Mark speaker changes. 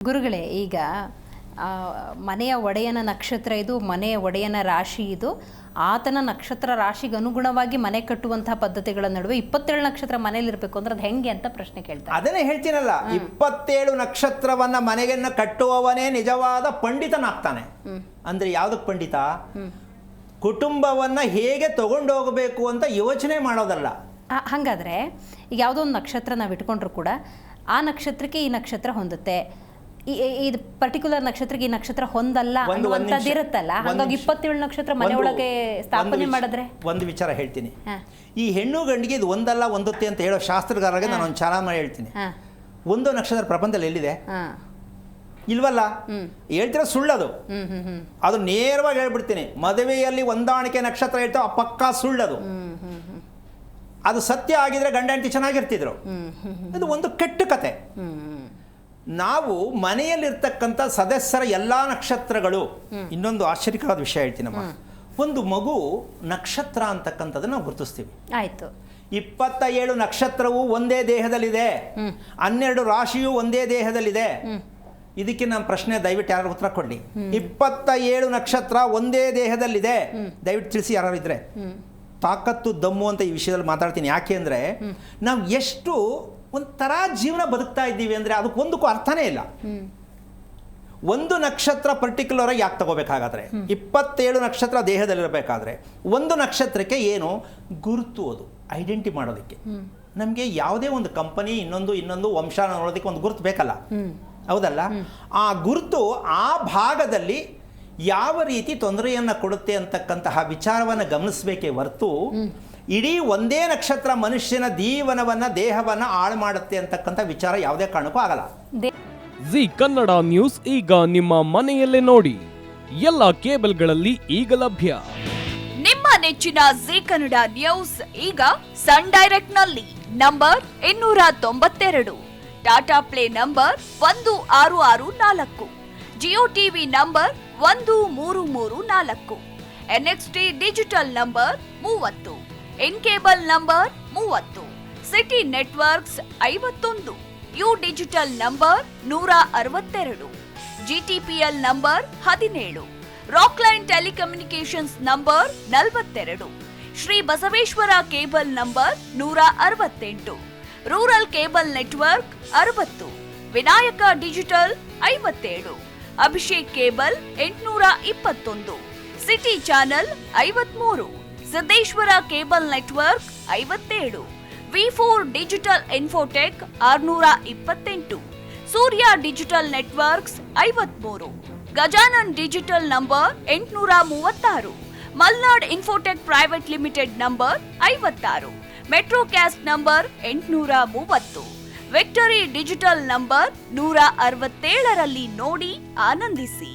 Speaker 1: ಗುರುಗಳೇ, ಈಗ ಮನೆಯ ಒಡೆಯನ ನಕ್ಷತ್ರ ಇದು, ಮನೆಯ ಒಡೆಯನ ರಾಶಿ ಇದು. ಆತನ ನಕ್ಷತ್ರ ರಾಶಿಗೆ ಅನುಗುಣವಾಗಿ ಮನೆ ಕಟ್ಟುವಂತಹ ಪದ್ಧತಿಗಳ ನಡುವೆ 27 ನಕ್ಷತ್ರ ಮನೇಲಿ ಇರಬೇಕು ಅಂದ್ರೆ ಅದು ಹೆಂಗೆ ಅಂತ ಪ್ರಶ್ನೆ ಕೇಳ್ತಾರೆ.
Speaker 2: ಅದನ್ನೇ ಹೇಳ್ತೀನಲ್ಲ, 27 ನಕ್ಷತ್ರವನ್ನ ಮನೆಗೆನ್ನ ಕಟ್ಟುವವನೇ ನಿಜವಾದ ಪಂಡಿತನಾಗ್ತಾನೆ. ಅಂದ್ರೆ ಯಾವ್ದಕ್ ಪಂಡಿತ? ಕುಟುಂಬವನ್ನ ಹೇಗೆ ತಗೊಂಡೋಗಬೇಕು ಅಂತ ಯೋಚನೆ ಮಾಡೋದಲ್ಲ.
Speaker 1: ಹಾಗಾದ್ರೆ ಈಗ ಯಾವುದೋ ಒಂದು ನಕ್ಷತ್ರ ನಾವು ಇಟ್ಕೊಂಡ್ರು ಕೂಡ ಆ ನಕ್ಷತ್ರಕ್ಕೆ ಈ ನಕ್ಷತ್ರ ಹೊಂದುತ್ತೆ, ಇದು ಪರ್ಟಿಕ್ಯುಲರ್ ನಕ್ಷತ್ರಕ್ಕೆ ಈ ನಕ್ಷತ್ರ ಹೊಂದಲ್ಲ ಅನ್ನುವಂಥದ್ದು ಇರುತ್ತಲ್ಲ. ಹಾಗಾಗಿ 27 ನಕ್ಷತ್ರ ಮನೆಯೊಳಗೆ ಸ್ಥಾಪನೆ ಮಾಡಿದ್ರೆ
Speaker 2: ಒಂದು ವಿಚಾರ ಹೇಳ್ತೀನಿ. ಈ ಹೆಣ್ಣು ಗಂಡಿಗೆ ಇದು ಒಂದಲ್ಲ ಒಂದುತ್ತೆ ಅಂತ ಹೇಳೋ ಶಾಸ್ತ್ರಗಾರರಿಗೆ ನಾನು ಒಂದು ಚಾರ ಮಾಡಿ ಹೇಳ್ತೀನಿ. ಒಂದು ನಕ್ಷತ್ರ ಪ್ರಪಂಚದಲ್ಲಿ ಎಲ್ಲಿದೆ? ಇಲ್ವಲ್ಲ. ಹೇಳ್ತಿರೋ ಸುಳ್ಳದು. ಅದು ನೇರವಾಗಿ ಹೇಳ್ಬಿಡ್ತೀನಿ. ಮದುವೆಯಲ್ಲಿ ಹೊಂದಾಣಿಕೆ ನಕ್ಷತ್ರ ಹೇಳ್ತಾವ ಪಕ್ಕಾ ಸುಳ್ಳದು. ಅದು ಸತ್ಯ ಆಗಿದ್ರೆ ಗಂಡ ಹೆಂಡತಿ ಚೆನ್ನಾಗಿರ್ತಿದ್ರು. ಇದು ಒಂದು ಕೆಟ್ಟ ಕತೆ. ನಾವು ಮನೆಯಲ್ಲಿರ್ತಕ್ಕಂಥ ಸದಸ್ಯರ ಎಲ್ಲ ನಕ್ಷತ್ರಗಳು, ಇನ್ನೊಂದು ಆಶ್ಚರ್ಯಕರವಾದ ವಿಷಯ ಹೇಳ್ತೀನಮ್ಮ. ಒಂದು ಮಗು ನಕ್ಷತ್ರ ಅಂತಕ್ಕಂಥದ್ದನ್ನ ನಾವು ಗುರುತಿಸ್ತೀವಿ.
Speaker 1: ಆಯ್ತು.
Speaker 2: 27 ನಕ್ಷತ್ರವು ಒಂದೇ ದೇಹದಲ್ಲಿದೆ, 12 ರಾಶಿಯು ಒಂದೇ ದೇಹದಲ್ಲಿದೆ. ಇದಕ್ಕೆ ನಮ್ಮ ಪ್ರಶ್ನೆ ದಯವಿಟ್ಟು ಯಾರು ಉತ್ತರ ಕೊಡ್ಲಿ. 27 ನಕ್ಷತ್ರ ಒಂದೇ ದೇಹದಲ್ಲಿದೆ, ದಯವಿಟ್ಟು ತಿಳಿಸಿ ಯಾರು ಇದ್ರೆ. ತಾಕತ್ತು ದಮ್ಮು ಅಂತ ಈ ವಿಷಯದಲ್ಲಿ ಮಾತಾಡ್ತೀನಿ. ಯಾಕೆ ಅಂದರೆ ನಾವು ಎಷ್ಟು ಒಂಥರ ಜೀವನ ಬದುಕ್ತಾ ಇದ್ದೀವಿ ಅಂದರೆ ಅದಕ್ಕೊಂದಕ್ಕೂ ಅರ್ಥನೇ ಇಲ್ಲ. ಒಂದು ನಕ್ಷತ್ರ ಪರ್ಟಿಕ್ಯುಲರ್ ಆಗಿ ಯಾಕೆ ತಗೋಬೇಕಾಗಾದ್ರೆ, 27 ನಕ್ಷತ್ರ ದೇಹದಲ್ಲಿರಬೇಕಾದ್ರೆ ಒಂದು ನಕ್ಷತ್ರಕ್ಕೆ ಏನು ಗುರುತು, ಅದು ಐಡೆಂಟಿ ಮಾಡೋದಕ್ಕೆ ನಮಗೆ ಯಾವುದೇ ಒಂದು ಕಂಪನಿ ಇನ್ನೊಂದು ವಂಶ ನೋಡೋದಕ್ಕೆ ಒಂದು ಗುರುತು ಬೇಕಲ್ಲ, ಹೌದಲ್ಲ? ಆ ಗುರುತು ಆ ಭಾಗದಲ್ಲಿ ಯಾವ ರೀತಿ ತೊಂದರೆಯನ್ನು ಕೊಡುತ್ತೆ ಅಂತಕ್ಕಂತಹ ವಿಚಾರವನ್ನು ಗಮನಿಸಬೇಕೇ ಹೊರತು ಇಡೀ ಒಂದೇ ನಕ್ಷತ್ರ ಮನುಷ್ಯನ ಜೀವನವನ್ನ ದೇಹವನ್ನ ಹಾಳು ಮಾಡುತ್ತೆ ಅಂತಕ್ಕಂಥ ವಿಚಾರ ಯಾವುದೇ ಕಾರಣಕ್ಕೂ ಆಗಲ್ಲ.
Speaker 3: ಜಿ ಕನ್ನಡ ನ್ಯೂಸ್ ಈಗ ನಿಮ್ಮ ಮನೆಯಲ್ಲೇ ನೋಡಿ. ಎಲ್ಲ ಕೇಬಲ್ಗಳಲ್ಲಿ ಈಗ ಲಭ್ಯ.
Speaker 4: ನಿಮ್ಮ ನೆಚ್ಚಿನ ಜಿ ಕನ್ನಡ ನ್ಯೂಸ್ ಈಗ ಸನ್ ಡೈರೆಕ್ಟ್ ನಲ್ಲಿ number 292, Tata play number 1664, Jio TV number 1334, NXT digital number 30, in cable number 30, city networks 51, U digital number 162, GTPL number 17, Rockline telecommunications number 42, Shri Basaveshwara cable number 168, rural cable network 60, Vinayaka digital 57, Abhishek cable 821, city channel 53, Siddeshwara cable network 57, V4 digital Infotech 628, Surya digital networks 53, Gajanan digital number 836, Malnad infotech private limited number 56, Metrocast number 830, victory digital number 167ರಲ್ಲಿ ನೋಡಿ ಆನಂದಿಸಿ.